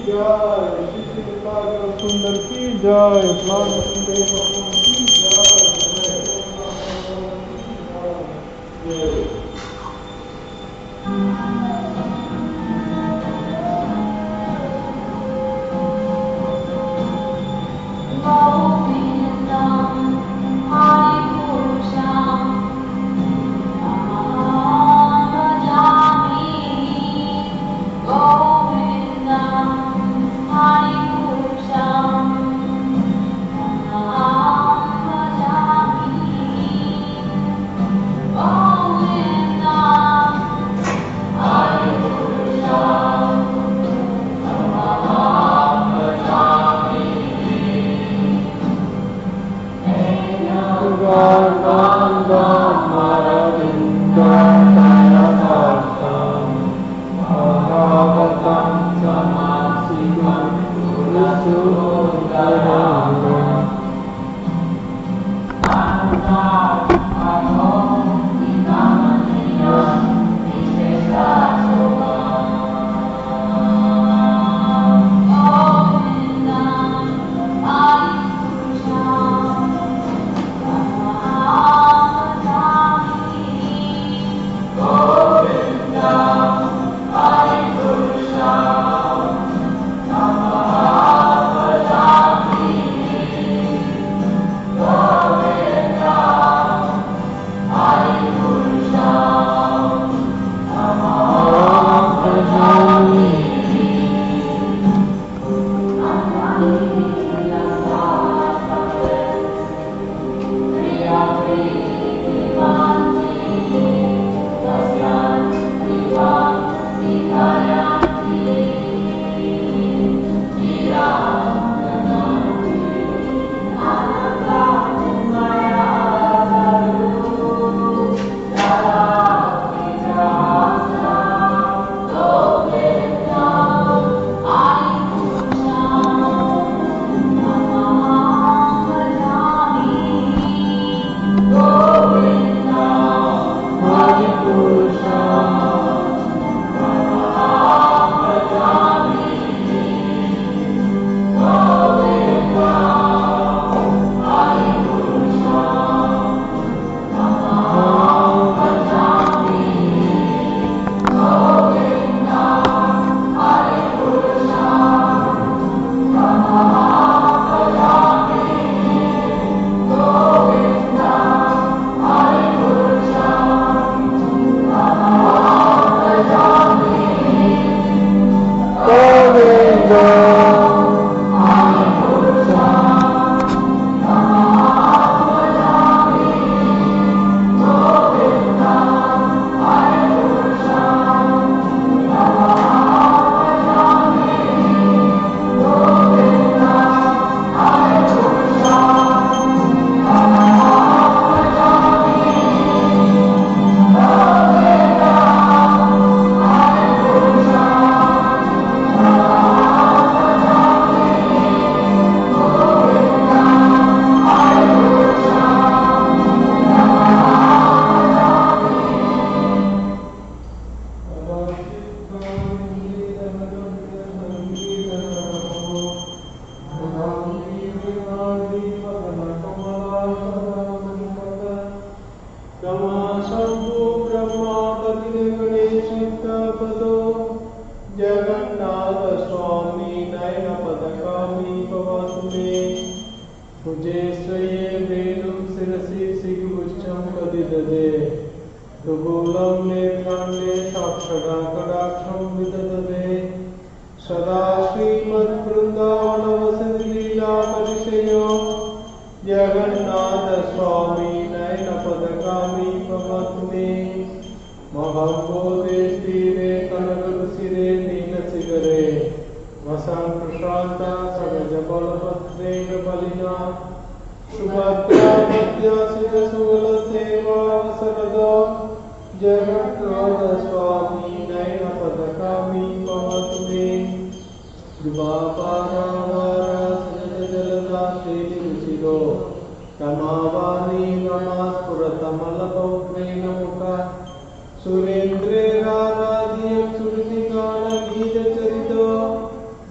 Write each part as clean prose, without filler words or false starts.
जय, श्री सुंदर की जय, प्लान सुंदर की जय।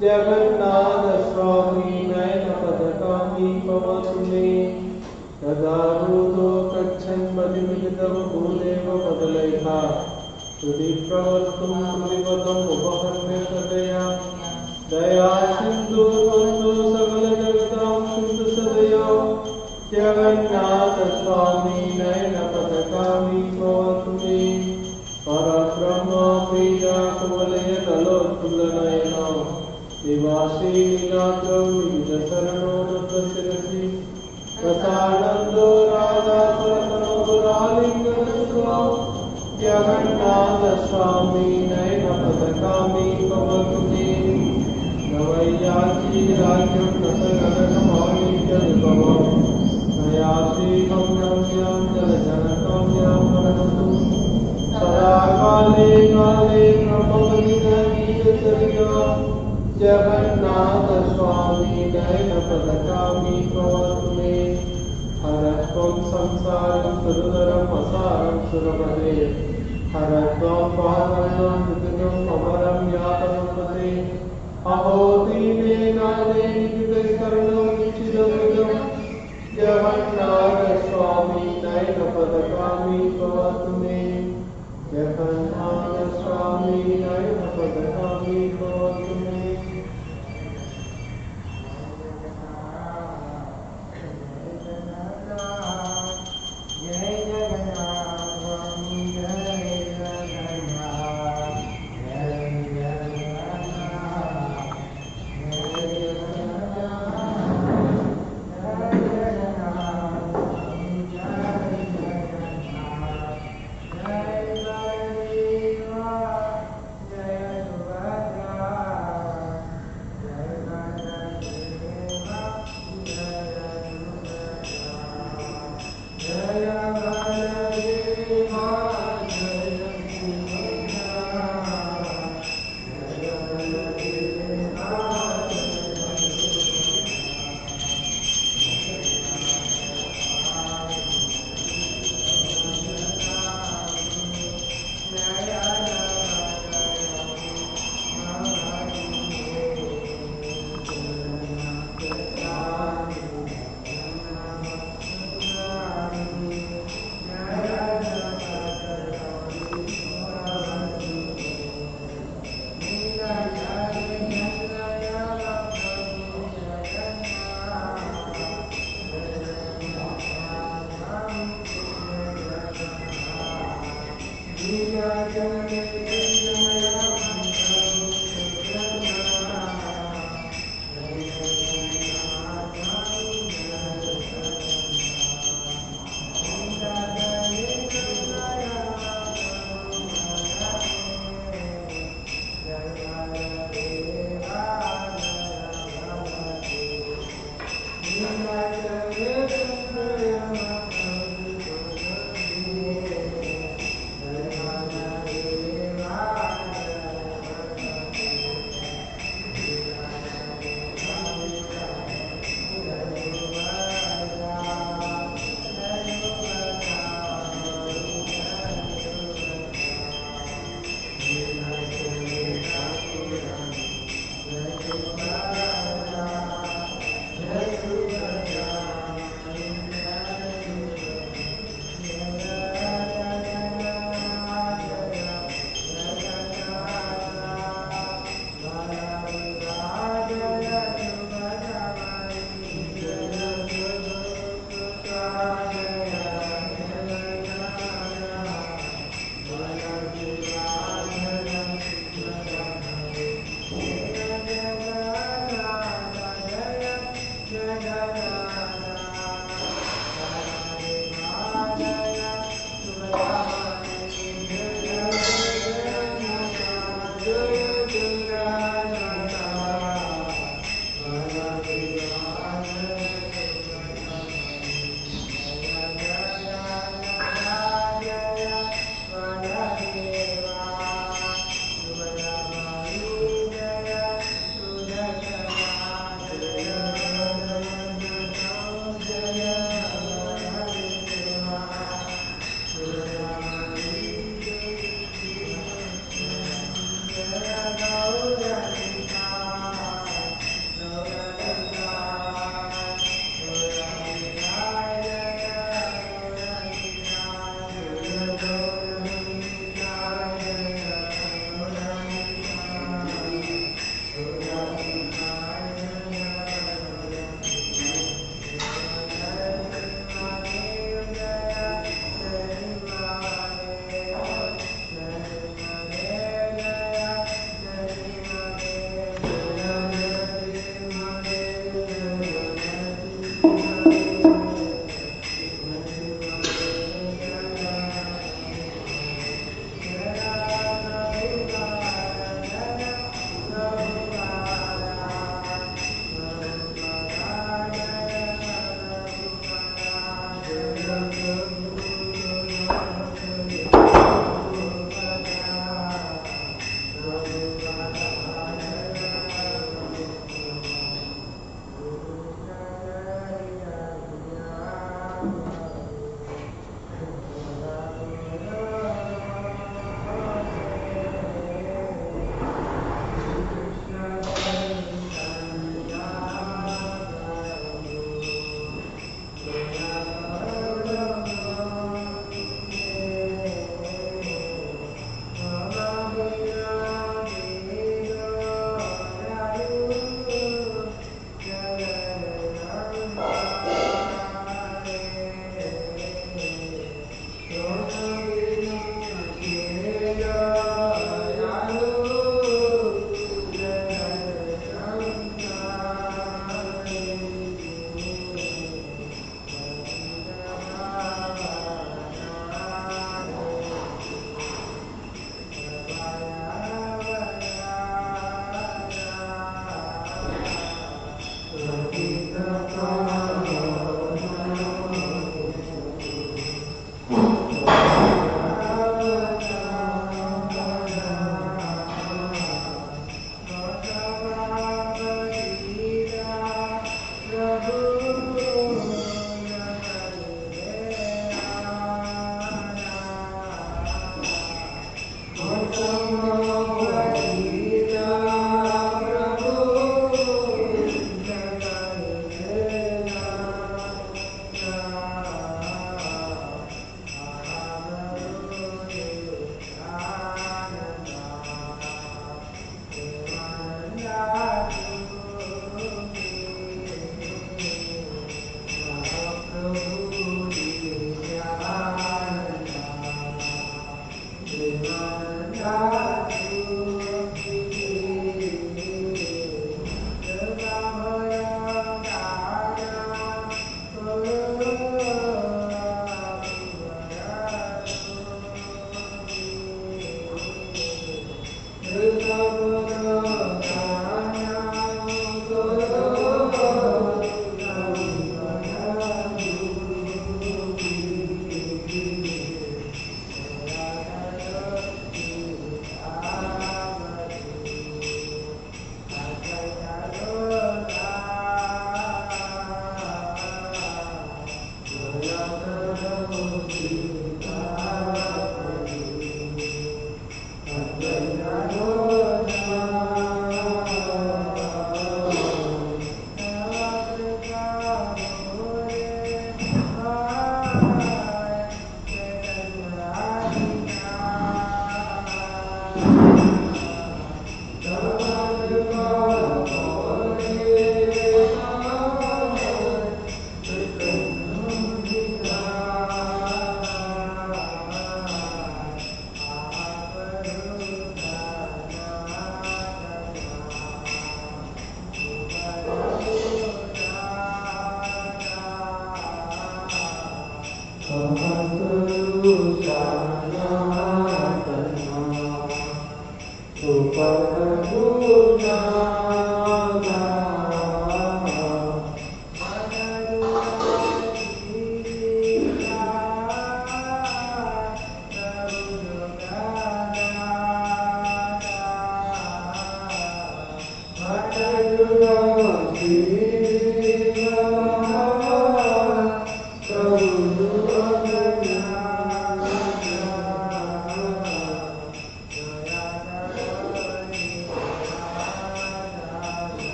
जगन्नाथ स्वामी नयन पदकामी भवतु मे तदारूढो गच्छन् मदिमिदं भूदेव पदलैहा हृदि प्रवर्तुं हृदिपदम् उपहन्य सदया दया सिन्धु बन्धु सकल जगतां सिन्धु सदया जगन्नाथ स्वामी नयन पदकामी भवतु मे परब्रह्म प्रिया कुवलय तलोत्फुल्लनयना निवासी नीलाद्रौ निजशरणो नतशिरसि रसानन्दो राधा सरसनो गुरालिङ्गनसुतो जगन्नाथ स्वामी नयन पदकामी भवतु मे नवैयासी राज्यं रसगणकमौनि जलभवम् नयासी गम्यं जलजनकं यामनतु सदा काले काले ब्रह्मविद्या जगन्नाथ स्वामी नयन पदकामी भवतु मे हरत्वं संसारं सुरधरम् असारं सुरपदे हरत्वं पावनं विघ्नं अमरं यातसम्पदे अहो दीने नादे निकृतकर्णं निश्चितं जगन्नाथ स्वामी नयन पदकामी भवतु मे जगन्नाथ स्वामी नयन पदकामी भवतु मे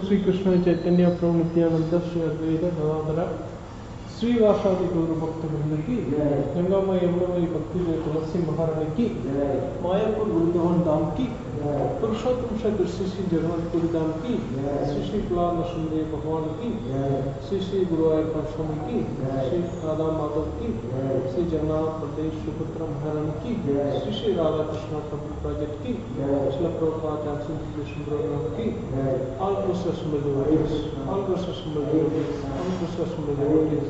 श्री कृष्ण चैतन्य प्रभु नित्यानंद श्री अद्वैत गदाधर श्रीवासादि गौर भक्त वृंद की, गंगामय यमुनामय भक्ति जय तुलसी महारानी की, मायापुर वृंदावन धाम की, पुरुषोत्तम श्री श्री श्री जगन्नाथपुरी धाम की, श्री श्री कुलाल नरसिंहदेव भगवान की, श्री श्री गुरुवायूरप्पन स्वामी की, श्री राधा माधव की, श्री जगन्नाथ प्रदेश सुपुत्र महारानी की, श्री श्री राधा कृष्ण टेम्पल प्रोजेक्ट की, श्री प्रभुपाद की, all Krishna devotees, all Krishna devotees, all Krishna devotees,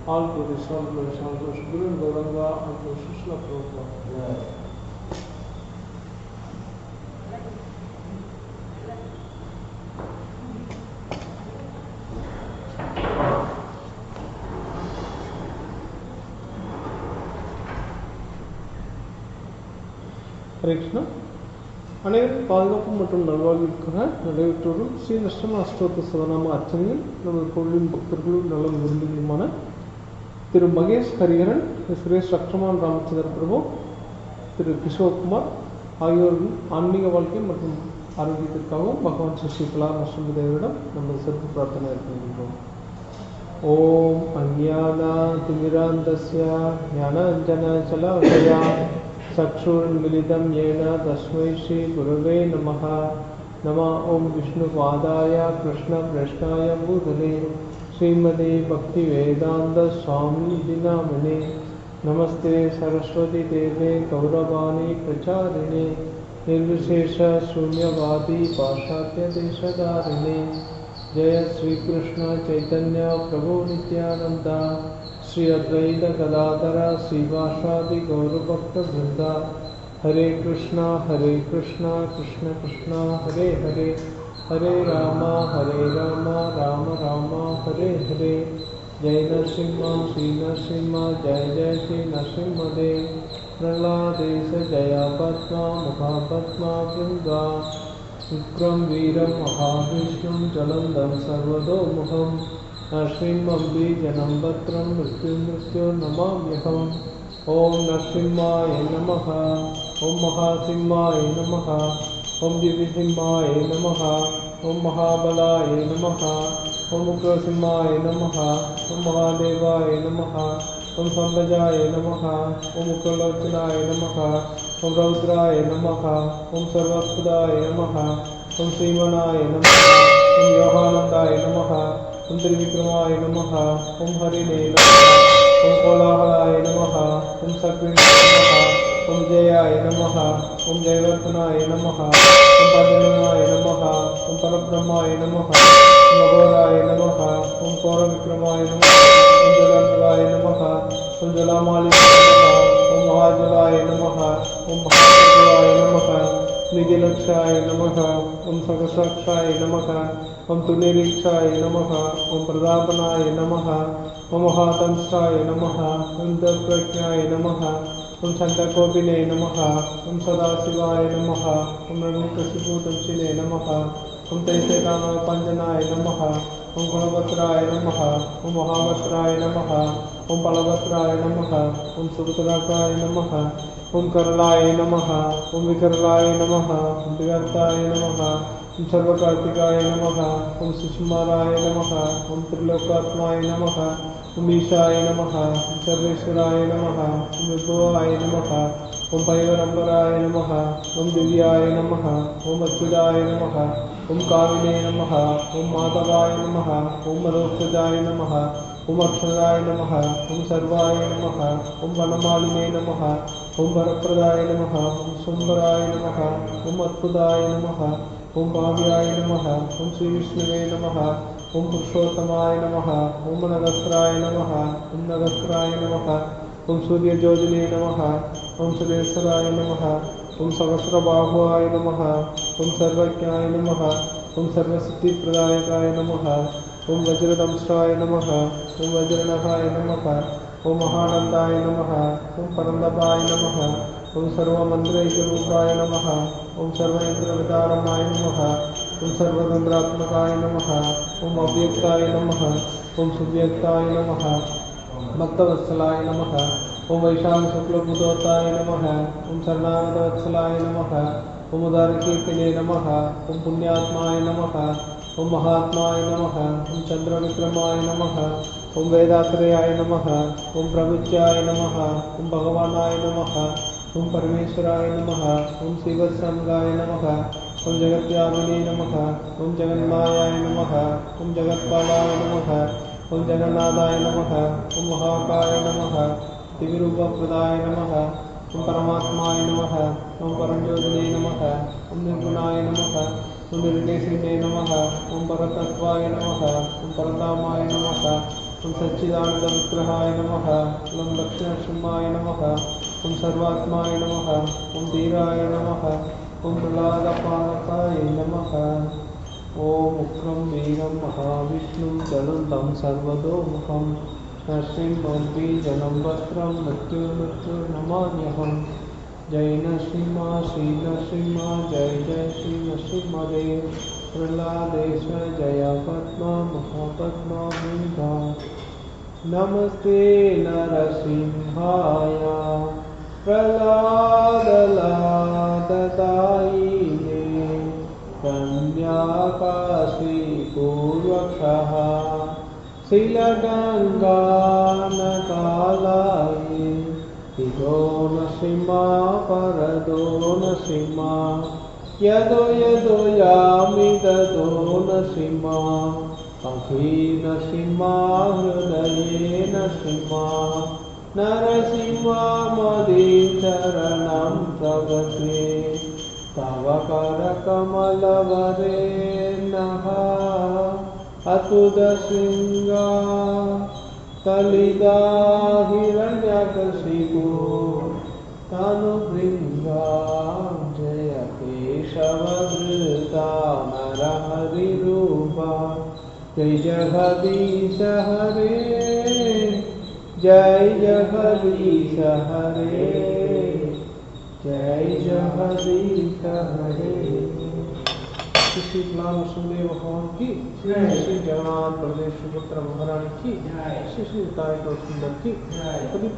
all Buddhists, all Buddhists, all Krishna Guru and Gauranga, all Krishna Prabhupada. हरे कृष्ण அனைவரும் பாதுகாப்பு மற்றும் நல்வாழ்விற்காக நடைபெற்றோரும் ஸ்ரீ நஷ்டம அஷ்டோத்த சதநாம அர்ச்சனையில் நமது கோவிலின் பக்தர்களும் நலம் விருந்திகளுமான திரு மகேஷ் ஹரிஹரன், சுரேஷ் ரக்ஷமான் ராமச்சந்திர பிரபு, திரு கிஷோர்குமார் ஆகியோரின் ஆன்மீக வாழ்க்கை மற்றும் ஆரோக்கியத்திற்காகவும் பகவான் ஸ்ரீ கலா நஷ்டம தேவரிடம் நமது சிறப்பு பிரார்த்தனை இருக்கின்றோம். ॐ अज्ञानातिमिरान्धस्य ज्ञानाञ्जनशलाकया चक्षुरुन्मिलितं येन तस्मै श्रीगुरवे नमः। नमः ॐ विष्णुपादाय कृष्णप्रेष्ठाय भूतले श्रीमते भक्तिवेदान्तस्वामिनिधि नामिने। नमस्ते सरस्वती देवे गौरवाणी प्रचारिणे निर्विशेष शून्यवादी पाश्चात्यदेशधारिणे। जय श्री कृष्ण चैतन्य प्रभु नित्यानंद श्री अद्वैत गदाधर श्रीवासादि गौरभक्तवृंद। हरे कृष्णा कृष्ण कृष्ण हरे हरे, हरे राम राम राम हरे हरे। जय नरसिंह श्री नरसिंह जय जय श्री नरसिंहदेव। प्रह्लादेश जय पद्मा मुखापद्मा वृंदा। शुक्रं वीरं महाविष्णुं ज्वलन्तं सर्वतोमुखं नरसिंहं बीजनं भद्रं मृत्युर्नमाम्यहम्। ॐ नरसिंहाय नमः, ॐ महासिंहाय नमः, ॐ दिव्यसिंहाय नमः, ॐ महाबलाय नमः, ॐ उग्रसिंहाय नमः, ॐ महादेवाय नमः, ॐ सम्भजाय नमः, ॐ उग्रलोचनाय नमः, ॐ रौद्राय नमः, ॐ सर्वस्पदाय नमः, ॐ श्रीमणाय नमः, ॐ योगानन्दाय नमः, ॐ त्रिविक्रमाय नमः, ॐ हरिणे नमः, ॐ कोलाहलाय नमः, ॐ सक्रिणे नमः, ॐ जयाय नमः, ॐ जयवर्धनाय नमः, ॐ पद्मनाय नमः, ॐ परब्रह्माय नमः, ॐ अघोराय नमः, ॐ पौरविक्रमाय नमः, ॐ जलाय नमः, ॐ जलामालिनाय नमः, ॐ महाजलाय नमः, ॐ महाजलाय नमः, निधिलक्षाय नमः, ॐ सकसाक्षाय नमः, ॐ तुनिरीक्षाय नमः, ॐ प्रदापनाय नमः, ॐ महातंसाय नमः, ॐ दप्रज्ञाय नमः, ॐ छन्दकोपिने नमः, ॐ सदाशिवाय नमः, ॐ रणकशिपूतंसिने नमः, ॐ तैसेकानवपञ्जनाय नमः, ॐ गुणवत्राय नमः, ॐ महावत्राय नमः, ॐ फलवत्राय नमः, ॐ सुभद्राकाय नमः, ॐ करलाय नमः, ॐ विकरलाय नमः, ॐ विवर्ताय नमः, ॐ सर्वकार्तिकाय नमः, ॐ सुषमाराय नमः, ॐ त्रिलोकात्माय नमः, ॐ ईशाय नमः, ॐ सर्वेश्वराय नमः, ॐ विभुवाय नमः, ॐ पैगम्बराय नमः, ॐ दिव्याय नमः, ॐ अच्युताय नमः, ॐ कामिने नमः, ॐ माधवाय नमः, ॐ मरोक्षजाय नमः, ॐ अक्षराय नमः, ॐ सर्वाय नमः, ॐ वनमालिने नमः, ॐ वरप्रदाय नमः, ॐ सुंदराय नमः, ॐ अद्भुताय नमः, ॐ भाव्याय नमः, ॐ श्रीविष्णवे नमः, ॐ पुरुषोत्तमाय नमः, ॐ नगस्त्राय नमः, ॐ नगस्त्राय नमः, ॐ सूर्यज्योतिने नमः, ॐ सुरेश्वराय नमः, ॐ सहस्रबाहुवाय नमः, ॐ सर्वज्ञाय नमः, ॐ सर्वसिद्धिप्रदायकाय नमः, ॐ वज्रदंशाय नमः, ॐ वज्रनखाय नमः, ॐ महानन्दाय नमः, ॐ परन्दपाय नमः, ॐ सर्वमन्त्रैकरूपाय नमः, ॐ सर्वेन्द्रविदारमाय नमः, ॐ सर्वतन्त्रात्मकाय नमः, ॐ अव्यक्ताय नमः, ॐ सुव्यक्ताय नमः, भक्तवत्सलाय नमः, ॐ वैशाखशुक्लभूतोताय नमः, ॐ शरणागतवत्सलाय नमः, ॐ उदारकीर्तिने नमः, ॐ पुण्यात्माय नमः, ॐ महात्माय नमः, ॐ चन्द्रविक्रमाय नमः, ॐ वेदात्रयाय नमः, ॐ प्रभुज्याय नमः, ॐ भगवानाय नमः, ॐ परमेश्वराय नमः, ॐ श्रीवत्संगाय नमः, ॐ जगत्यामिने नमः, ॐ जगन्मायाय नमः, ॐ जगत्पालाय नमः, ॐ जगन्नाथाय नमः, ॐ महाकाय नमः, दिव्यरूपप्रदाय नमः, ॐ परमात्माय नमः, ॐ परमज्योतिने नमः, ॐ निर्गुणाय नमः, ॐ निर्देशिने नमः, ॐ परतत्त्वाय नमः, ॐ परधामाय नमः, ॐ सच्चिदानन्दविग्रहाय नमः, ॐ लक्ष्मीनरसिंहाय नमः, ॐ सर्वात्माय नमः, ॐ धीराय नमः, ॐ प्रह्लादपालकाय नमः। ॐ उग्रं वीरं महाविष्णुं ज्वलन्तं सर्वतोमुखं नरसिंहं बीजनं भद्रं मृत्युर्नमाम्यहम्। जय नरसिंह श्री नरसिंह जय जय श्री नरसिंहदेव। प्रह्लादेश जय पद्मा महापद्मा वृंदा। नमस्ते नरसिंहाय प्रह्लादलाददायिने कन्याकाशीपूर्वकः Siladangana Ido Nasima Parado Nasima Yado Yado Yami Dado Nasima Akhi Nasima Hridaye Nasima Narasima Madi Charanam Prabhate Tavakara Kamalavare Naha Atuda Singa Talida Hiranyakasipu Tanu Bringa Jaya Keshavadrita Narahari Rupa Jai Jagadisha Hare Jai Jagadisha Hare Jai Jagadisha Hare Shri Lal Vasudev भगवान की श्री जगन्नाथ प्रदेश सुभद्रा महारानी की श्री श्री ताई गौर सुंदर की सभी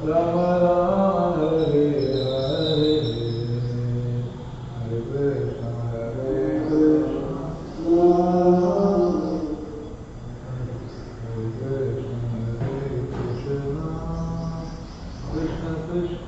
Rama Rama Hare Hare Hare Krishna Hare Krishna Krishna Krishna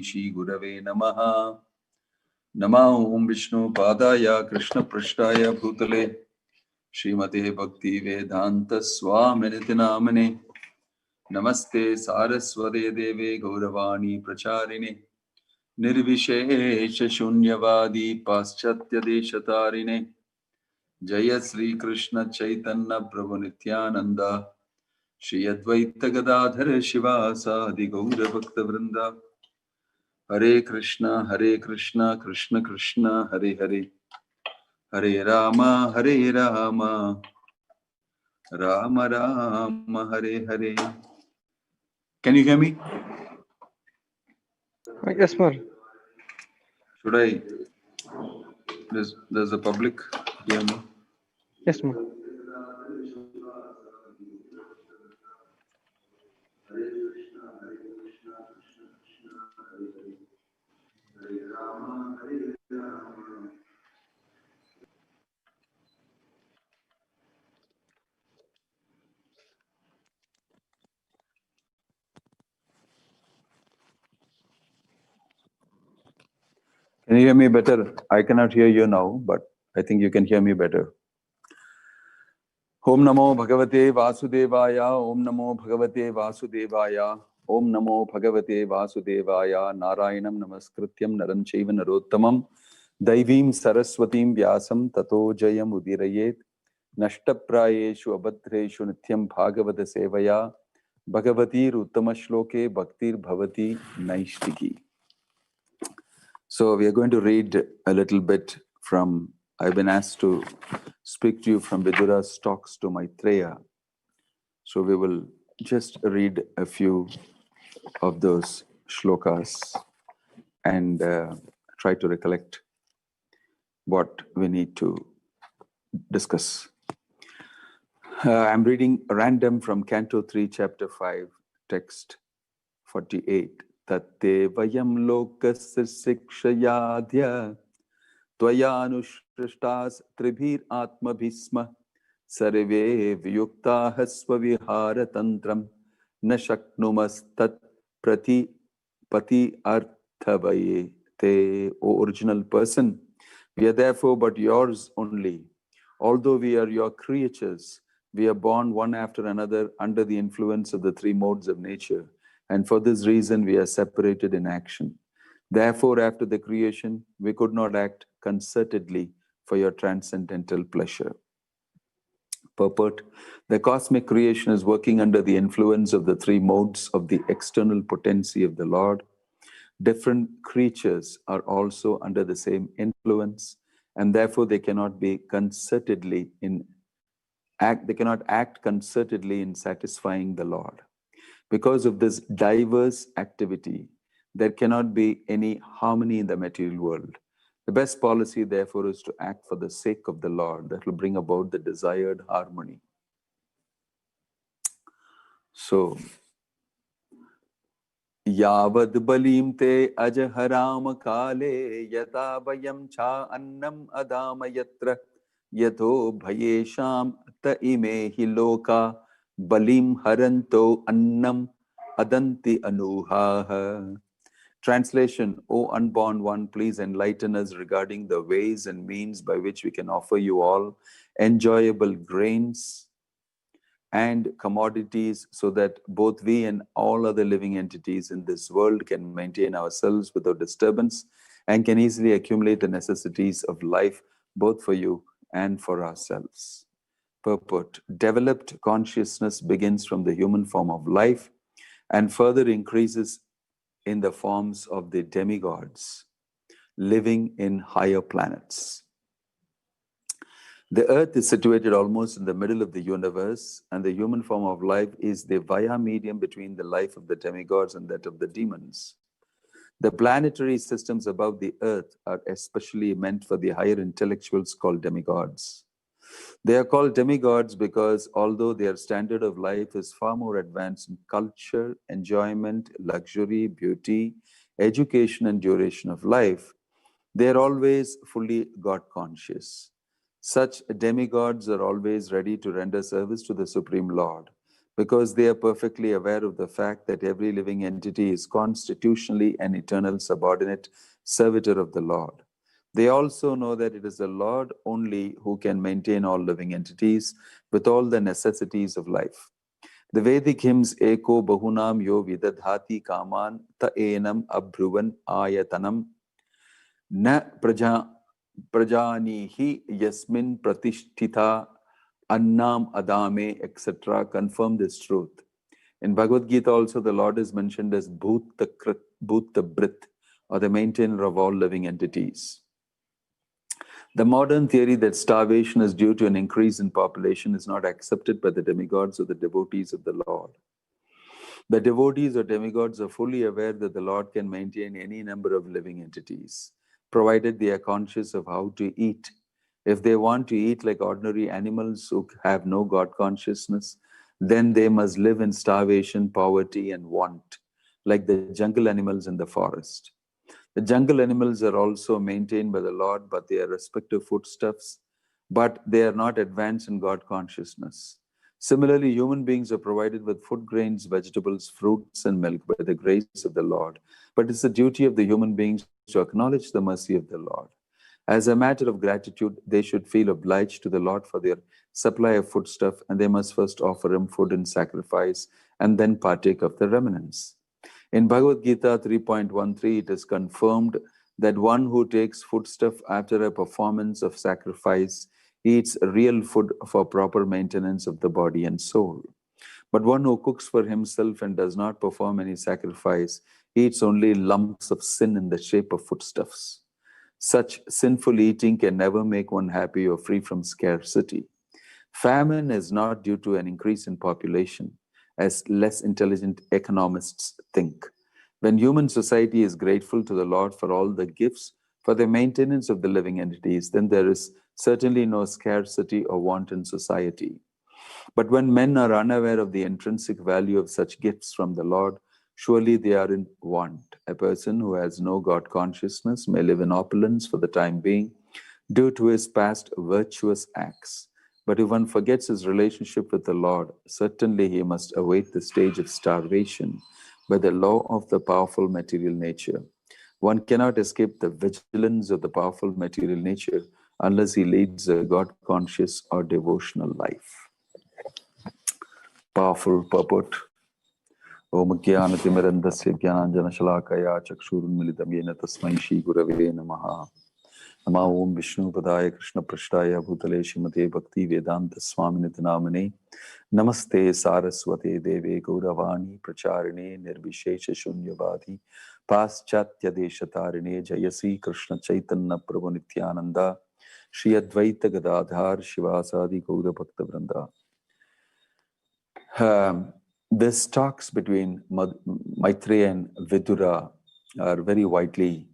Shri गुरवे नमः। नमः ओं विष्णु पादाय कृष्ण पृष्ठाय भूतले श्रीमते भक्ति वेदांत स्वामिनिति नामने। नमस्ते सारस्वते देवे गौरवाणी प्रचारिणे निर्विशेष शून्यवादी पाश्चात्य देशतारिणे। जय श्री कृष्ण चैतन्य प्रभु नित्यानंद श्री अद्वैत गदाधर शिवासादि गौर भक्त वृंदा। हरे Krishna Krishna Krishna Hare Hare Hare Ram Rama Rama Hare Hare. Can you hear me? Yes, sir. Should I? Does the public hear me? Yes, sir. Can you hear me better? I cannot hear you now, but I think you can hear me better. Om Namo Bhagavate Vasudevaya. Om Namo Bhagavate Vasudevaya. Om Namo Bhagavate Vasudevaya. Narayanam Namaskrityam Naram Chaiva Narottamam Daivim Saraswatim Vyasam Tato Jayam Udirayet Nashtaprayeshu Abhadreshu Nityam Bhagavata Sevaya Bhagavatir Uttama Shloke Bhaktir Bhavati Naishtiki. So we are going to read a little bit from, I've been asked to speak to you from Vidura's talks to Maitreya. So we will just read a few of those shlokas and try to recollect what we need to discuss. I'm reading random from Canto 3, Chapter 5, text 48. Tatte vayam lokasya sikshayadya Tvayanushristas tribhir atmabhisma sarve vyuktah svavihara tantram na shaknumas tat prati pati arthavaye te. O original person, we are therefore but yours only. Although we are your creatures, we are born one after another under the influence of the three modes of nature, and for this reason we are separated in action. Therefore, after the creation, we could not act concertedly for your transcendental pleasure. Purport: the cosmic creation is working under the influence of the three modes of the external potency of the Lord. Different creatures are also under the same influence, and therefore they cannot be concertedly in act. They cannot act concertedly in satisfying the Lord. Because of this diverse activity, there cannot be any harmony in the material world. The best policy, therefore, is to act for the sake of the Lord. That will bring about the desired harmony. So, Yavad balim te ajaharam kale yata vayam cha annam adama yatra yato bhayesham ta ime hi loka balim haranto annam adanti anuhaha. Translation: O unborn one, please enlighten us regarding the ways and means by which we can offer you all enjoyable grains and commodities, so that both we and all other living entities in this world can maintain ourselves without disturbance and can easily accumulate the necessities of life, both for you and for ourselves. Purport: developed consciousness begins from the human form of life and further increases in the forms of the demigods living in higher planets. The earth is situated almost in the middle of the universe, and the human form of life is the via medium between the life of the demigods and that of the demons. The planetary systems above the earth are especially meant for the higher intellectuals called demigods. They are called demigods because although their standard of life is far more advanced in culture, enjoyment, luxury, beauty, education, and duration of life, they are always fully God-conscious. Such demigods are always ready to render service to the Supreme Lord because they are perfectly aware of the fact that every living entity is constitutionally an eternal subordinate servitor of the Lord. They also know that it is the Lord only who can maintain all living entities with all the necessities of life. The Vedic hymns Eko Bahunam Yo Vidadhati Kaman Ta Enam Abhruvan Ayatanam Na Prajanihi Yasmin Pratishtita Annam Adame, etc. confirm this truth. In Bhagavad Gita also, the Lord is mentioned as Bhuta Brit, or the maintainer of all living entities. The modern theory that starvation is due to an increase in population is not accepted by the demigods or the devotees of the Lord. The devotees or demigods are fully aware that the Lord can maintain any number of living entities, provided they are conscious of how to eat. If they want to eat like ordinary animals who have no God consciousness, then they must live in starvation, poverty, and want, like the jungle animals in the forest. The jungle animals are also maintained by the Lord, but they are respective foodstuffs, but they are not advanced in God consciousness. Similarly, human beings are provided with food grains, vegetables, fruits, and milk by the grace of the Lord. But it's the duty of the human beings to acknowledge the mercy of the Lord. As a matter of gratitude, they should feel obliged to the Lord for their supply of foodstuff, and they must first offer him food in sacrifice and then partake of the remnants. In Bhagavad Gita 3.13, it is confirmed that one who takes foodstuff after a performance of sacrifice eats real food for proper maintenance of the body and soul. But one who cooks for himself and does not perform any sacrifice eats only lumps of sin in the shape of foodstuffs. Such sinful eating can never make one happy or free from scarcity. Famine is not due to an increase in population, as less intelligent economists think. When human society is grateful to the Lord for all the gifts for the maintenance of the living entities, then there is certainly no scarcity or want in society. But when men are unaware of the intrinsic value of such gifts from the Lord, surely they are in want. A person who has no God consciousness may live in opulence for the time being due to his past virtuous acts. But if one forgets his relationship with the Lord, certainly he must await the stage of starvation by the law of the powerful material nature. One cannot escape the vigilance of the powerful material nature unless he leads a God-conscious or devotional life. Powerful purport. Om Jnanatimirandasya Jnananjana Chakshurunmilitam Yena Tasmai Shri Gurave Namaha. Nama Om Vishnu Padaya Krishna Prashtaya Bhutale Shrimate Bhakti Vedanta Swaminiti Namane Namaste Saraswate Deve Gauravani Pracharine Nirvishesha Shunyavadi Paschatya Deshatarine Jayasi Krishna Chaitanya Prabhu Nityananda Shri Advaita Gadadhar Shivasadi Gaura Bhakta Vranda. This talks between Maitreya and Vidura are very widely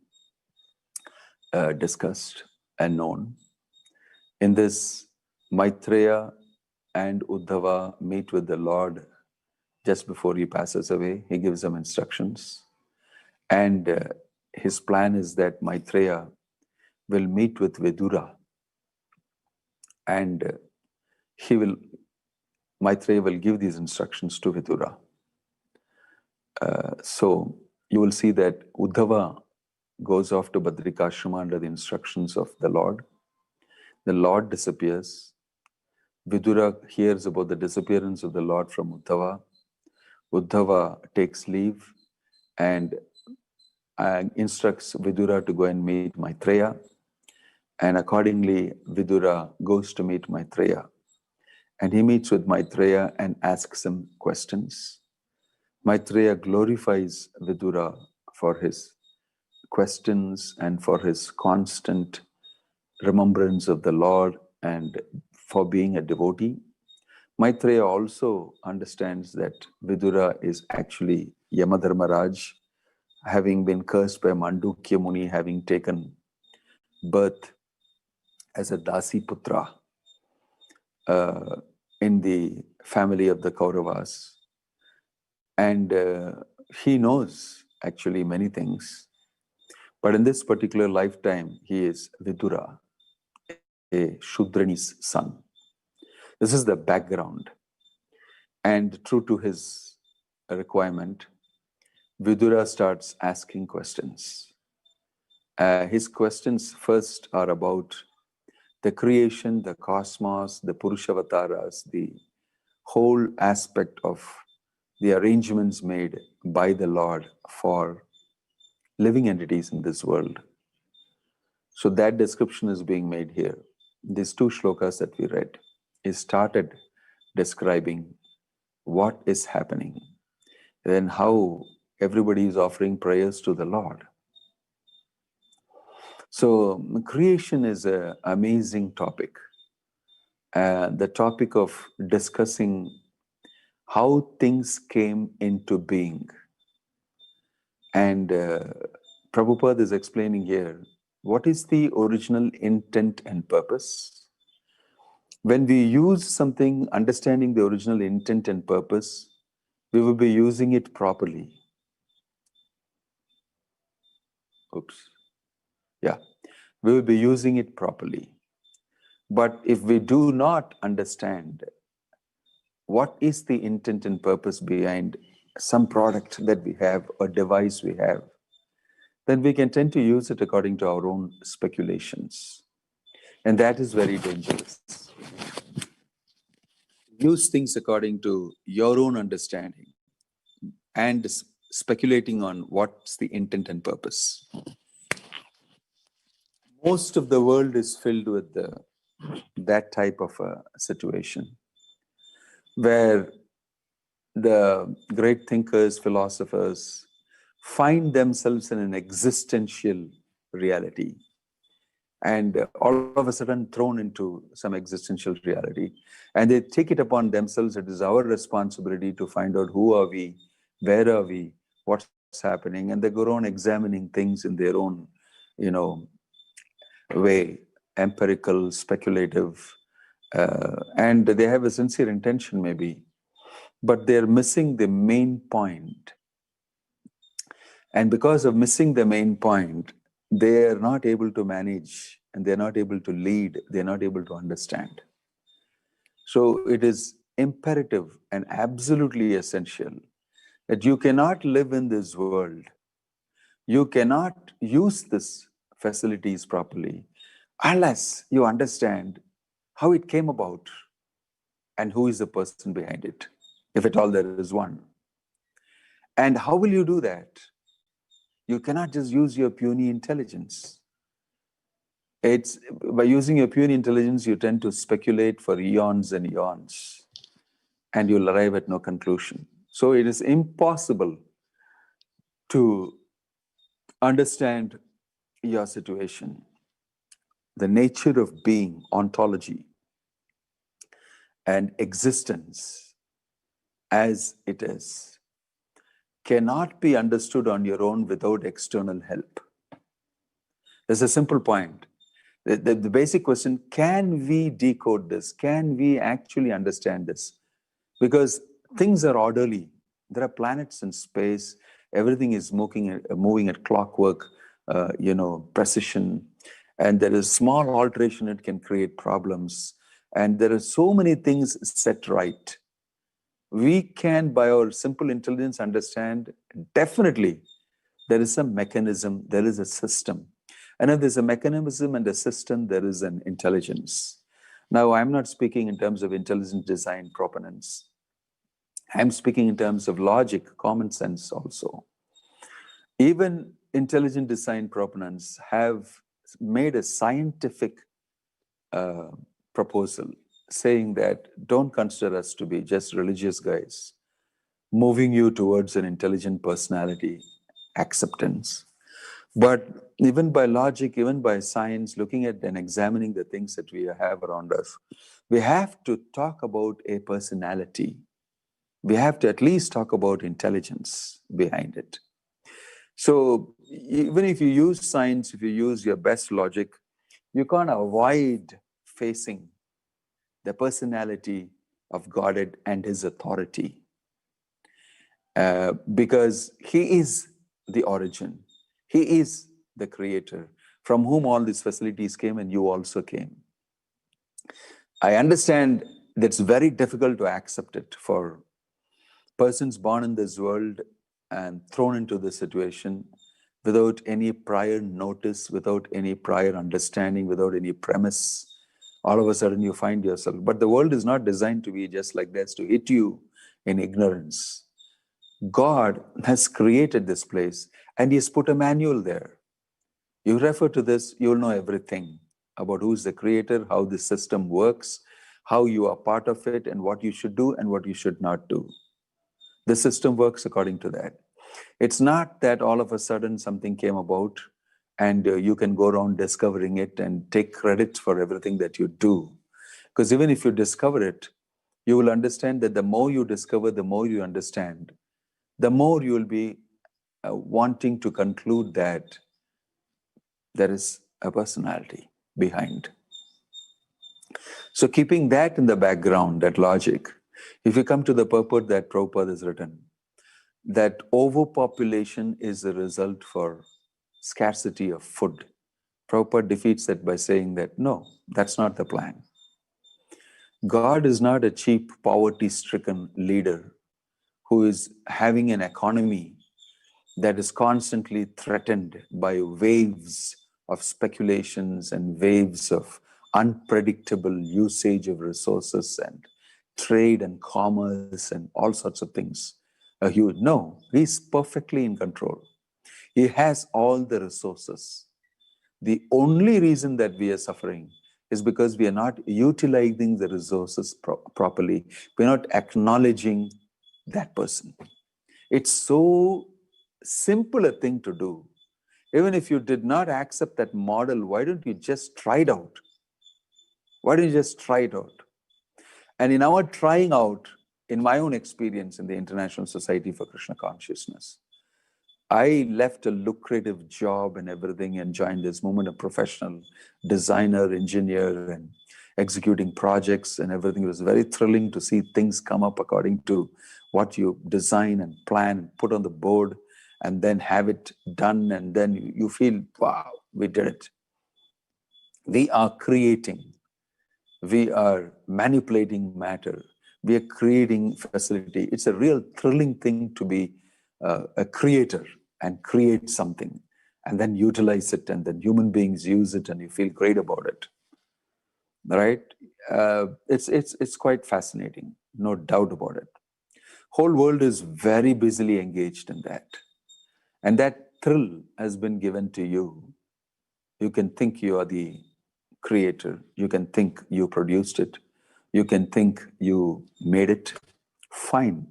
discussed and known. In this, Maitreya and Uddhava meet with the Lord just before he passes away. He gives them instructions. And his plan is that Maitreya will meet with Vidura, and Maitreya will give these instructions to Vidura. So you will see that Uddhava goes off to Badrikashrama under the instructions of the Lord. The Lord disappears. Vidura hears about the disappearance of the Lord from Uddhava. Uddhava takes leave and instructs Vidura to go and meet Maitreya. And accordingly, Vidura goes to meet Maitreya. And he meets with Maitreya and asks him questions. Maitreya glorifies Vidura for his questions and for his constant remembrance of the Lord and for being a devotee. Maitreya also understands that Vidura is actually Yamadharmaraj, having been cursed by Mandukya Muni, having taken birth as a Dasi Putra in the family of the Kauravas. And he knows actually many things. But in this particular lifetime, he is Vidura, a Shudrani's son. This is the background. And true to his requirement, Vidura starts asking questions. His questions first are about the creation, the cosmos, the Purushavattaras, the whole aspect of the arrangements made by the Lord for living entities in this world. So that description is being made here. These two shlokas that we read, he started describing what is happening, then how everybody is offering prayers to the Lord. So creation is an amazing topic. The topic of discussing how things came into being. And Prabhupada is explaining here, what is the original intent and purpose? When we use something, understanding the original intent and purpose, we will be using it properly. Oops. Yeah, we will be using it properly. But if we do not understand what is the intent and purpose behind some product that we have or device we have, then we can tend to use it according to our own speculations. And that is very dangerous. Use things according to your own understanding and speculating on what's the intent and purpose. Most of the world is filled with that type of a situation where the great thinkers, philosophers find themselves in an existential reality and all of a sudden thrown into some existential reality. And they take it upon themselves. It is our responsibility to find out who are we, where are we, what's happening. And they go on examining things in their own, way, empirical, speculative, and they have a sincere intention maybe, but they're missing the main point. And because of missing the main point, they are not able to manage and they're not able to lead, they're not able to understand. So it is imperative and absolutely essential that you cannot live in this world, you cannot use these facilities properly unless you understand how it came about and who is the person behind it, if at all there is one. And how will you do that? You cannot just use your puny intelligence. It's by using your puny intelligence, you tend to speculate for eons and eons, and you'll arrive at no conclusion. So it is impossible to understand your situation, the nature of being, ontology, and existence as it is, cannot be understood on your own without external help. There's a simple point. The basic question, can we decode this? Can we actually understand this? Because things are orderly. There are planets in space. Everything is moving at clockwork, precision. And there is small alteration, it can create problems. And there are so many things set right. We can, by our simple intelligence, understand definitely there is a mechanism, there is a system. And if there's a mechanism and a system, there is an intelligence. Now, I'm not speaking in terms of intelligent design proponents. I'm speaking in terms of logic, common sense also. Even intelligent design proponents have made a scientific proposal saying that don't consider us to be just religious guys moving you towards an intelligent personality, acceptance. But even by logic, even by science, looking at and examining the things that we have around us, we have to talk about a personality. We have to at least talk about intelligence behind it. So even if you use science, if you use your best logic, you can't avoid facing the personality of God and his authority. Because he is the origin. He is the creator from whom all these facilities came, and you also came. I understand that's very difficult to accept it for persons born in this world and thrown into this situation without any prior notice, without any prior understanding, without any premise. All of a sudden you find yourself. But the world is not designed to be just like this, to hit you in ignorance. God has created this place and he's put a manual there. You refer to this, you'll know everything about who's the creator, how the system works, how you are part of it, and what you should do and what you should not do. The system works according to that. It's not that all of a sudden something came about and you can go around discovering it and take credit for everything that you do. Because even if you discover it, you will understand that the more you discover, the more you understand, the more you will be wanting to conclude that there is a personality behind. So keeping that in the background, that logic, if you come to the purport that Prabhupada has written, that overpopulation is a result for scarcity of food. Prabhupada defeats that by saying that, no, that's not the plan. God is not a cheap, poverty-stricken leader who is having an economy that is constantly threatened by waves of speculations and waves of unpredictable usage of resources and trade and commerce and all sorts of things. No, he's perfectly in control. He has all the resources. The only reason that we are suffering is because we are not utilizing the resources properly. We're not acknowledging that person. It's so simple a thing to do. Even if you did not accept that model, why don't you just try it out? Why don't you just try it out? And in our trying out, in my own experience in the International Society for Krishna Consciousness, I left a lucrative job and everything and joined this movement of professional designer, engineer, and executing projects and everything. It was very thrilling to see things come up according to what you design and plan and put on the board and then have it done. And then you feel, wow, we did it. We are creating. We are manipulating matter. We are creating facility. It's a real thrilling thing to be a creator and create something and then utilize it, and then human beings use it and you feel great about it, right? It's quite fascinating, no doubt about it. Whole world is very busily engaged in that. And that thrill has been given to you. You can think you are the creator. You can think you produced it. You can think you made it. Fine.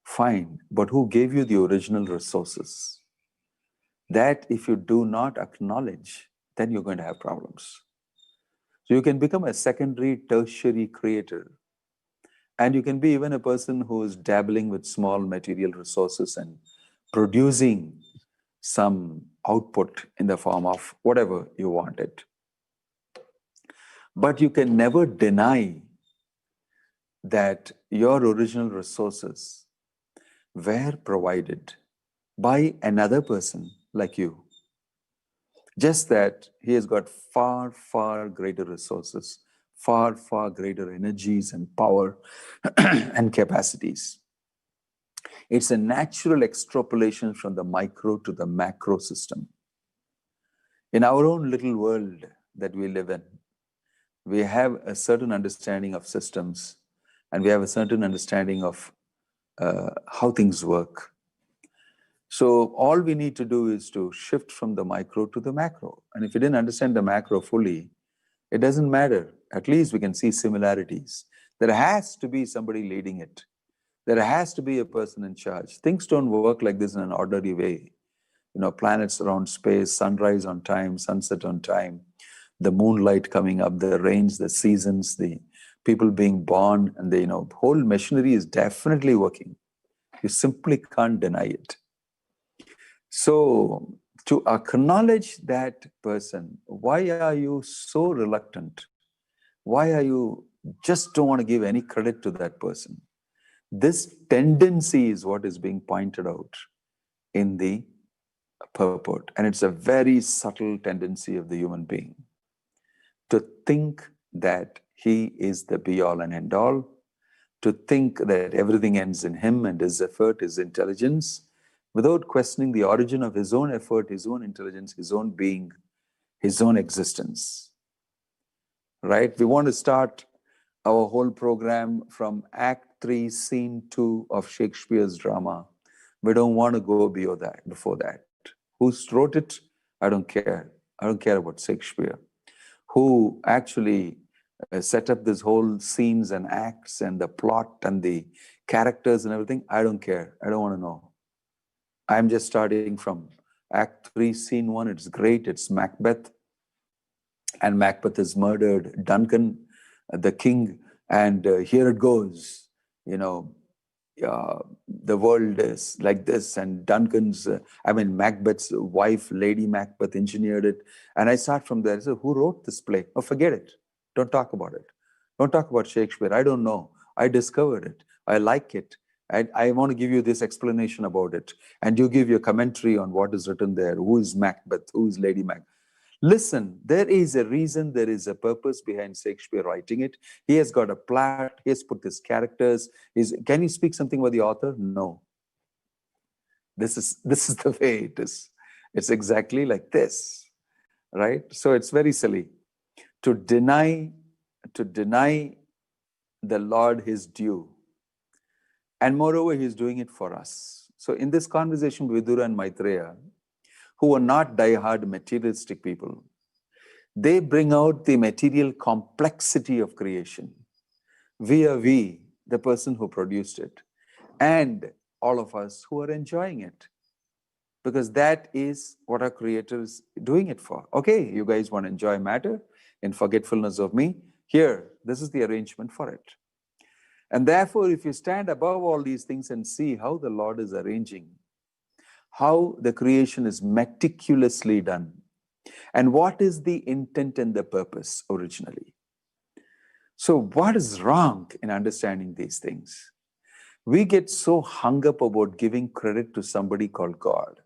Fine. But who gave you the original resources? That if you do not acknowledge, then you're going to have problems. So you can become a secondary, tertiary creator. And you can be even a person who is dabbling with small material resources and producing some output in the form of whatever you want it. But you can never deny that your original resources were provided by another person like you. Just that he has got far, far greater resources, far, far greater energies and power and capacities. It's a natural extrapolation from the micro to the macro system. In our own little world that we live in, we have a certain understanding of systems and we have a certain understanding of how things work. So all we need to do is to shift from the micro to the macro. And if you didn't understand the macro fully, it doesn't matter. At least we can see similarities. There has to be somebody leading it. There has to be a person in charge. Things don't work like this in an ordinary way. You know, planets around space, sunrise on time, sunset on time, the moonlight coming up, the rains, the seasons, the people being born, and the whole machinery is definitely working. You simply can't deny it. So to acknowledge that person, why are you so reluctant? Why are you just don't want to give any credit to that person? This tendency is what is being pointed out in the purport. And it's a very subtle tendency of the human being to think that he is the be-all and end-all, to think that everything ends in him and his effort, his intelligence, without questioning the origin of his own effort, his own intelligence, his own being, his own existence. Right? We want to start our whole program from Act 3, Scene 2 of Shakespeare's drama. We don't want to go before that. Who wrote it? I don't care. I don't care about Shakespeare. Who actually set up this whole scenes and acts and the plot and the characters and everything? I don't care. I don't want to know. I'm just starting from Act 3, Scene 1, it's great. It's Macbeth. And Macbeth is murdered. Duncan, the king, and here it goes. You know, the world is like this, and Duncan's, Macbeth's wife, Lady Macbeth, engineered it. And I start from there. So, who wrote this play? Oh, forget it. Don't talk about it. Don't talk about Shakespeare. I don't know. I discovered it. I like it. I want to give you this explanation about it. And you give your commentary on what is written there. Who is Macbeth? Who is Lady Macbeth? Listen, there is a reason, there is a purpose behind Shakespeare writing it. He has got a plot, he has put his characters. Can you speak something about the author? No. This is the way it is. It's exactly like this, right? So it's very silly to deny the Lord his due. And moreover, he's doing it for us. So in this conversation with Vidura and Maitreya, who are not die-hard materialistic people, they bring out the material complexity of creation. We are the person who produced it, and all of us who are enjoying it. Because that is what our Creator is doing it for. Okay, you guys want to enjoy matter in forgetfulness of me? Here, this is the arrangement for it. And therefore, if you stand above all these things and see how the Lord is arranging, how the creation is meticulously done, and what is the intent and the purpose originally. So what is wrong in understanding these things? We get so hung up about giving credit to somebody called God.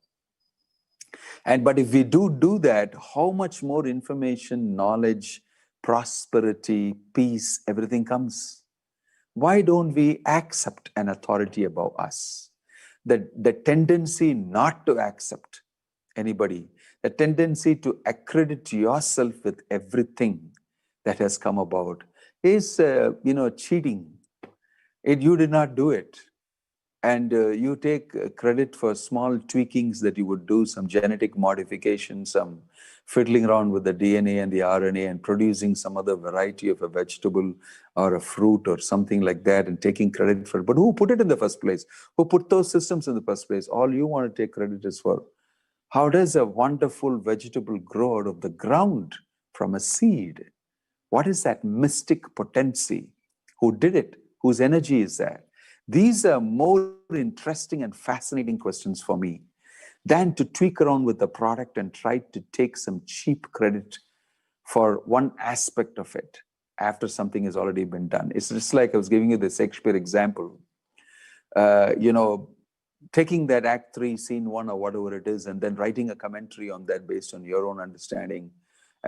But if we do that, how much more information, knowledge, prosperity, peace, everything comes? Why don't we accept an authority above us? The tendency not to accept anybody, the tendency to accredit yourself with everything that has come about is, cheating. You did not do it. And you take credit for small tweakings that you would do, some genetic modification, some fiddling around with the DNA and the RNA and producing some other variety of a vegetable or a fruit or something like that and taking credit for it. But who put it in the first place? Who put those systems in the first place? All you want to take credit is for how does a wonderful vegetable grow out of the ground from a seed? What is that mystic potency? Who did it? Whose energy is that? These are more interesting and fascinating questions for me than to tweak around with the product and try to take some cheap credit for one aspect of it after something has already been done. It's just like I was giving you the Shakespeare example. Taking that Act 3, Scene 1 or whatever it is, and then writing a commentary on that based on your own understanding,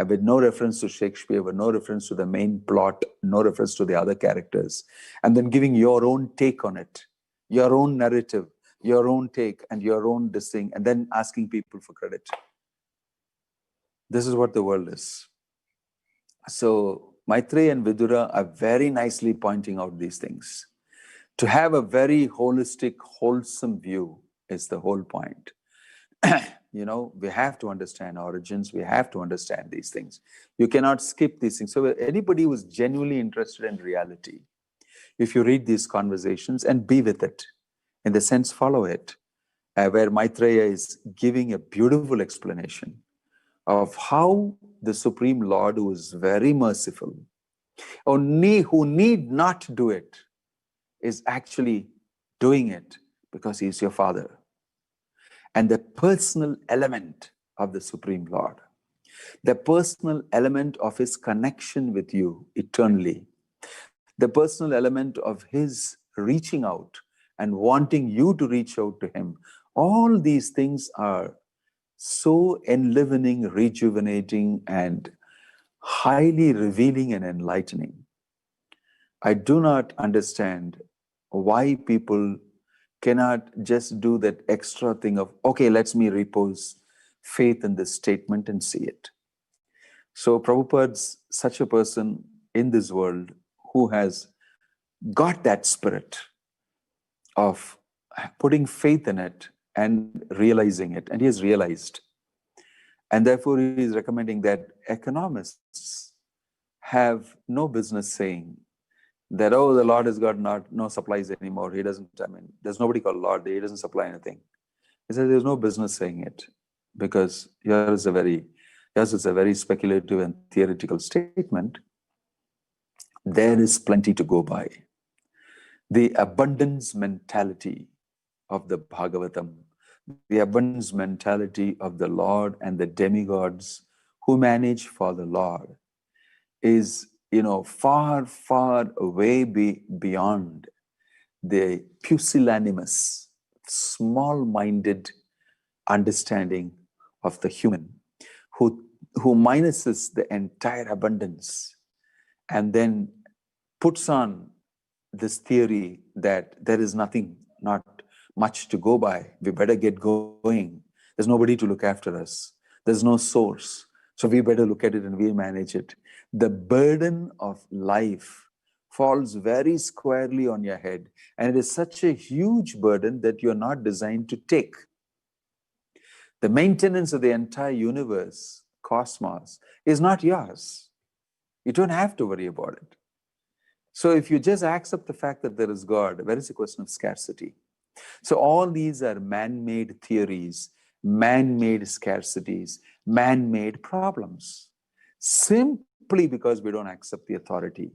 with no reference to Shakespeare, with no reference to the main plot, no reference to the other characters, and then giving your own take on it, your own narrative, your own take, and your own this thing, and then asking people for credit. This is what the world is. So Maitreya and Vidura are very nicely pointing out these things. To have a very holistic, wholesome view is the whole point. We have to understand origins. We have to understand these things. You cannot skip these things. So anybody who is genuinely interested in reality, if you read these conversations and be with it, in the sense follow it, where Maitreya is giving a beautiful explanation of how the Supreme Lord, who is very merciful, who need not do it, is actually doing it because he is your Father. And the personal element of the Supreme Lord, the personal element of his connection with you eternally, the personal element of his reaching out and wanting you to reach out to him, all these things are so enlivening, rejuvenating, and highly revealing and enlightening. I do not understand why people cannot just do that extra thing of, okay, let me repose faith in this statement and see it. So Prabhupada's such a person in this world who has got that spirit of putting faith in it and realizing it, and he has realized. And therefore he is recommending that economists have no business saying that, oh, the Lord has got no supplies anymore. He doesn't, there's nobody called Lord. He doesn't supply anything. He says there's no business saying it. because yours is a very speculative and theoretical statement. There is plenty to go by. The abundance mentality of the Bhagavatam, the abundance mentality of the Lord and the demigods who manage for the Lord is, far, far way beyond the pusillanimous, small-minded understanding of the human who minuses the entire abundance and then puts on this theory that there is not much to go by. We better get going. There's nobody to look after us. There's no source. So we better look at it and we manage it. The burden of life falls very squarely on your head. And it is such a huge burden that you're not designed to take. The maintenance of the entire universe, cosmos, is not yours. You don't have to worry about it. So if you just accept the fact that there is God, where is the question of scarcity? So all these are man-made theories, man-made scarcities, man-made problems, simply because we don't accept the authority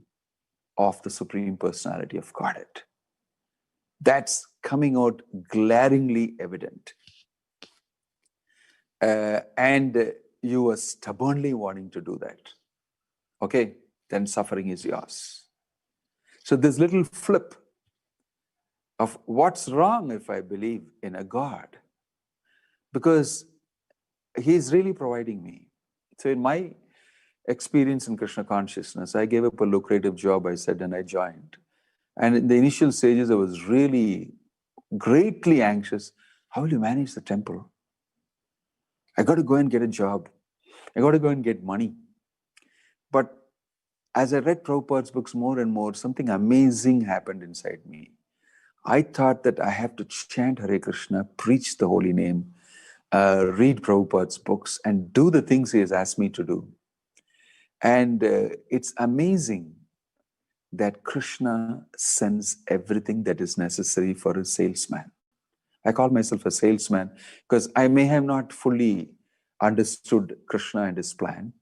of the Supreme Personality of Godhead. That's coming out glaringly evident. And you are stubbornly wanting to do that. Okay, then suffering is yours. So this little flip of what's wrong if I believe in a God, because he's really providing me. So in my experience in Krishna consciousness, I gave up a lucrative job, I said, and I joined. And in the initial stages, I was really greatly anxious. How will you manage the temple? I got to go and get a job. I got to go and get money. But as I read Prabhupada's books more and more, something amazing happened inside me. I thought that I have to chant Hare Krishna, preach the holy name, read Prabhupada's books, and do the things he has asked me to do. And it's amazing that Krishna sends everything that is necessary for a salesman. I call myself a salesman because I may have not fully understood Krishna and his plan.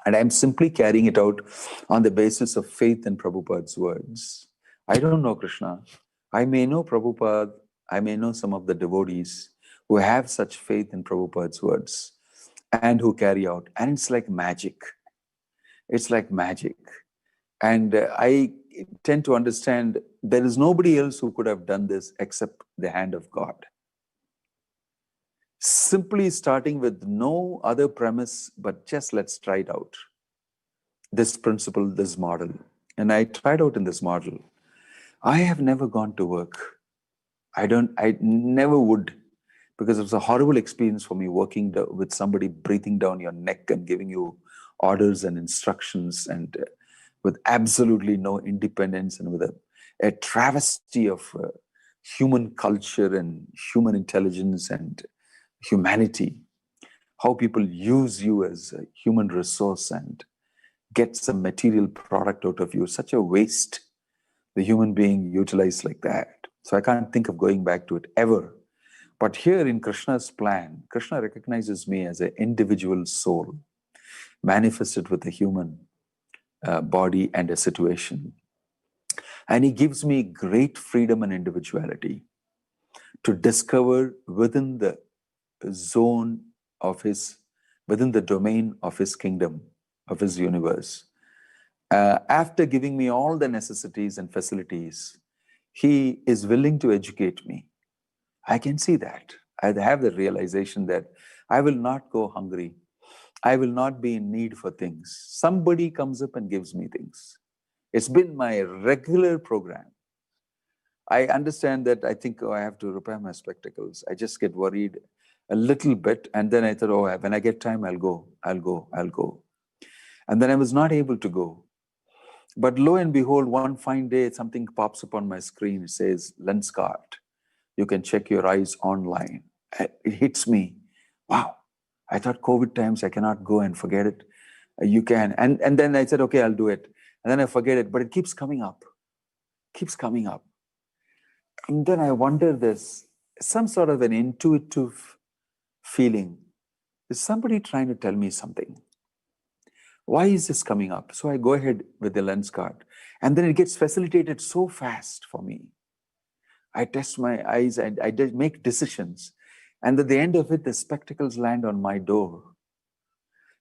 And I'm simply carrying it out on the basis of faith in Prabhupada's words. I don't know Krishna. I may know Prabhupada. I may know some of the devotees who have such faith in Prabhupada's words and who carry out. And it's like magic. It's like magic. And I tend to understand there is nobody else who could have done this except the hand of God. Simply starting with no other premise, but just let's try it out. This principle, this model. And I tried out in this model. I have never gone to work. I never would, because it was a horrible experience for me working with somebody breathing down your neck and giving you orders and instructions, and with absolutely no independence, and with a travesty of human culture and human intelligence and humanity. How people use you as a human resource and get some material product out of you. Such a waste, the human being utilized like that. So I can't think of going back to it ever. But here in Krishna's plan, Krishna recognizes me as an individual soul, manifested with a human body and a situation. And he gives me great freedom and individuality to discover within the zone of within the domain of his kingdom, of his universe. After giving me all the necessities and facilities, he is willing to educate me. I can see that. I have the realization that I will not go hungry. I will not be in need for things. Somebody comes up and gives me things. It's been my regular program. I understand that. I think, I have to repair my spectacles. I just get worried a little bit. And then I thought, when I get time, I'll go. And then I was not able to go. But lo and behold, one fine day, something pops up on my screen. It says, Lenskart. You can check your eyes online. It hits me. Wow. I thought COVID times, I cannot go, and forget it. You can. And then I said, okay, I'll do it. And then I forget it, but it keeps coming up. And then I wonder, there's some sort of an intuitive feeling, is somebody trying to tell me something? Why is this coming up? So I go ahead with the lens card, and then it gets facilitated so fast for me. I test my eyes and I make decisions. And at the end of it, the spectacles land on my door.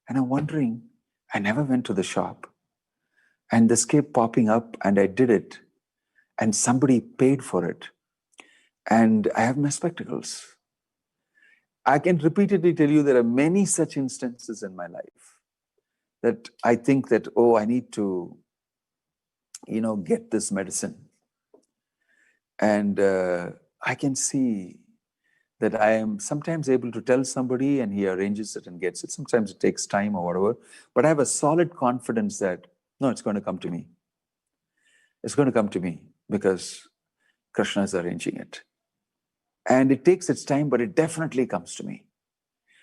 And I'm wondering, I never went to the shop. And this kept popping up, and I did it. And somebody paid for it. And I have my spectacles. I can repeatedly tell you there are many such instances in my life that I think that, oh, I need to, get this medicine. And I can see that I am sometimes able to tell somebody and he arranges it and gets it. Sometimes it takes time or whatever, but I have a solid confidence that, no, it's going to come to me. It's going to come to me because Krishna is arranging it. And it takes its time, but it definitely comes to me.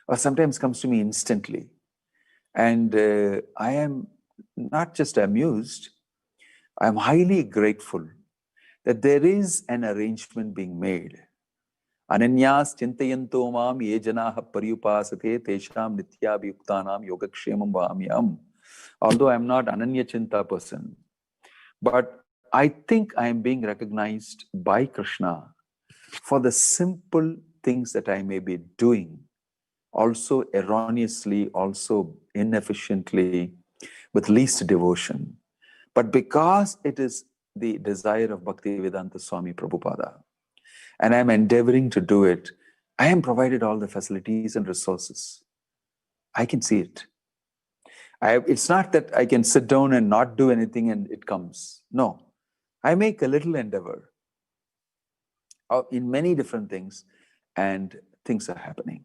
Or sometimes comes to me instantly. And I am not just amused, I am highly grateful that there is an arrangement being made. Ananyas chintayanto mam ye janaha paryupasate tesham nityabhyuktanam yogakshemam vamyam. Although I am not ananya chinta person, but I think I am being recognized by Krishna for the simple things that I may be doing, also erroneously, also inefficiently, with least devotion. But because it is the desire of Bhaktivedanta Swami Prabhupada, and I'm endeavoring to do it, I am provided all the facilities and resources. I can see it. It's not that I can sit down and not do anything and it comes. No, I make a little endeavor in many different things, and things are happening.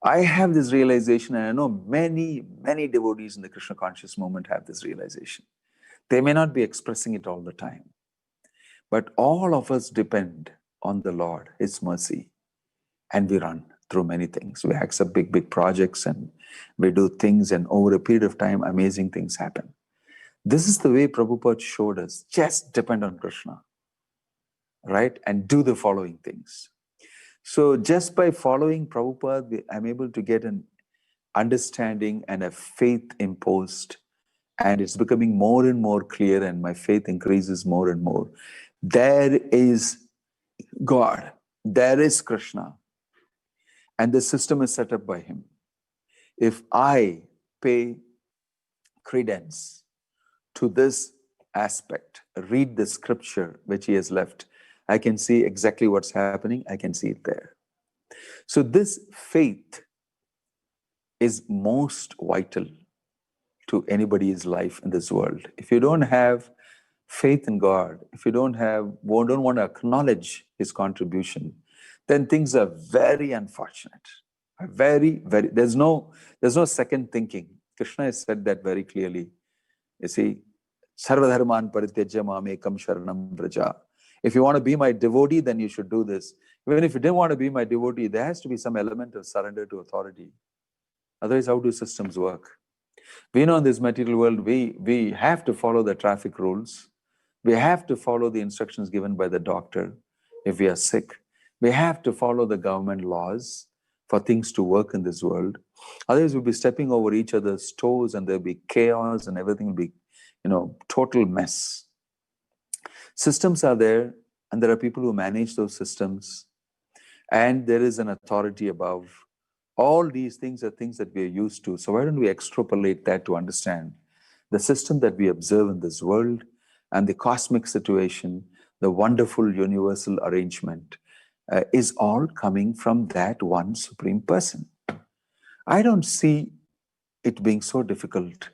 I have this realization, and I know many, many devotees in the Krishna conscious movement have this realization. They may not be expressing it all the time, but all of us depend on the Lord, His mercy, and we run through many things. We accept big, big projects and we do things, and over a period of time, amazing things happen. This is the way Prabhupada showed us. Just depend on Krishna, right? And do the following things. So just by following Prabhupada, I'm able to get an understanding and a faith imposed, and it's becoming more and more clear, and my faith increases more and more. There is God, there is Krishna, and the system is set up by Him. If I pay credence to this aspect, read the scripture which He has left, I can see exactly what's happening. I can see it there. So this faith is most vital to anybody's life in this world. If you don't have faith in God, if you don't want to acknowledge His contribution, then things are very unfortunate. Very, very, there's no second thinking. Krishna has said that very clearly. You see, Sarvadharman parityaja mamekam sharanam vraja. If you want to be my devotee, then you should do this. Even if you didn't want to be my devotee, there has to be some element of surrender to authority. Otherwise, how do systems work? We know in this material world, we have to follow the traffic rules. We have to follow the instructions given by the doctor if we are sick. We have to follow the government laws for things to work in this world. Otherwise, we'll be stepping over each other's toes, and there'll be chaos, and everything will be, total mess. Systems are there, and there are people who manage those systems, and there is an authority above. All these things are things that we are used to. So why don't we extrapolate that to understand the system that we observe in this world and the cosmic situation, the wonderful universal arrangement is all coming from that one Supreme Person. I don't see it being so difficult,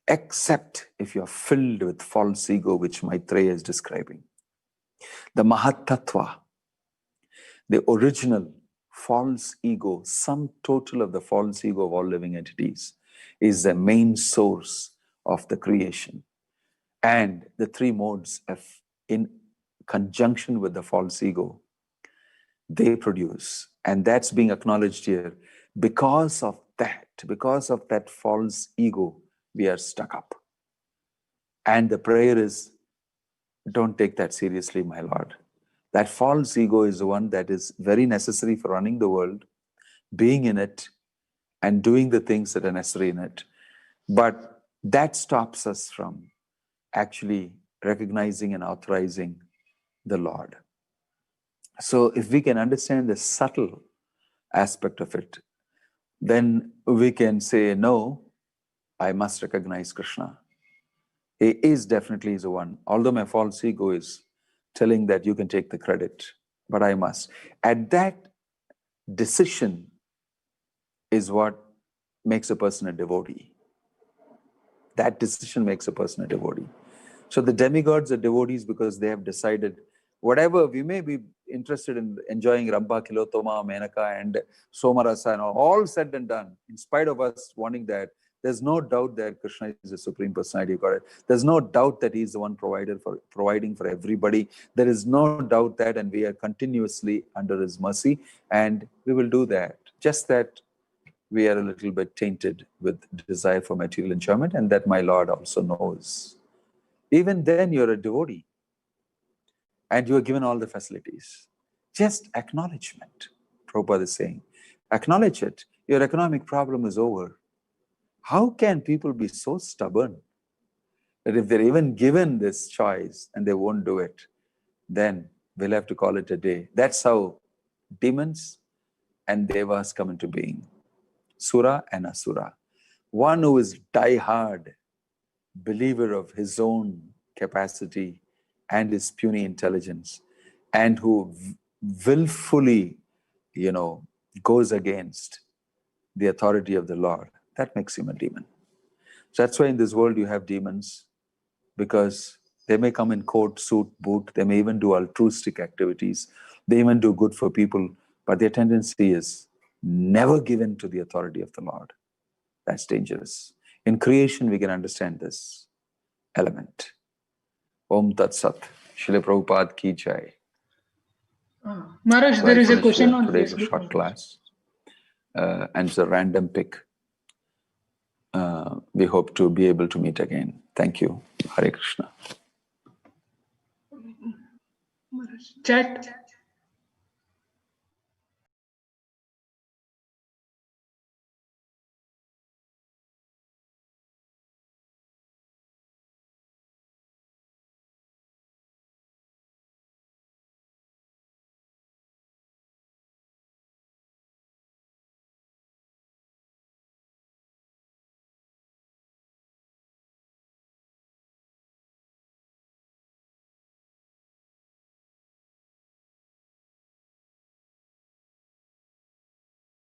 except if you're filled with false ego, which Maitreya is describing. The Mahatattva, the original false ego, sum total of the false ego of all living entities, is the main source of the creation. And the three modes, in conjunction with the false ego, they produce. And that's being acknowledged here. Because of that false ego, we are stuck up. And the prayer is, don't take that seriously, my Lord. That false ego is the one that is very necessary for running the world, being in it and doing the things that are necessary in it. But that stops us from actually recognizing and authorizing the Lord. So if we can understand the subtle aspect of it, then we can say, no, I must recognize Krishna. He is definitely the one. Although my false ego is telling that you can take the credit, but I must. At that decision is what makes a person a devotee. That decision makes a person a devotee. So the demigods are devotees because they have decided whatever we may be interested in enjoying Ramba, Kilotoma, Menaka, and Somarasa, and all said and done, in spite of us wanting that, there's no doubt that Krishna is the Supreme Personality of Godhead. There's no doubt that He's the one providing for everybody. There is no doubt that, and we are continuously under His mercy, and we will do that. Just that we are a little bit tainted with desire for material enjoyment, and that my Lord also knows. Even then, you're a devotee, and you are given all the facilities. Just acknowledgement, Prabhupada is saying. Acknowledge it. Your economic problem is over. How can people be so stubborn that if they're even given this choice and they won't do it, then we'll have to call it a day. That's how demons and devas come into being. Sura and Asura. One who is die-hard believer of his own capacity and his puny intelligence, and who willfully, goes against the authority of the Lord, that makes him a demon. So that's why in this world you have demons, because they may come in coat, suit, boot, they may even do altruistic activities, they even do good for people, but their tendency is never given to the authority of the Lord. That's dangerous. In creation, we can understand this element. Om Tat Sat. Srila Prabhupada ki jai. Maharaj, So there is a finish question here. on Today's a Facebook. short class. And it's a random pick. We hope to be able to meet again. Thank you. Hare Krishna. Chat.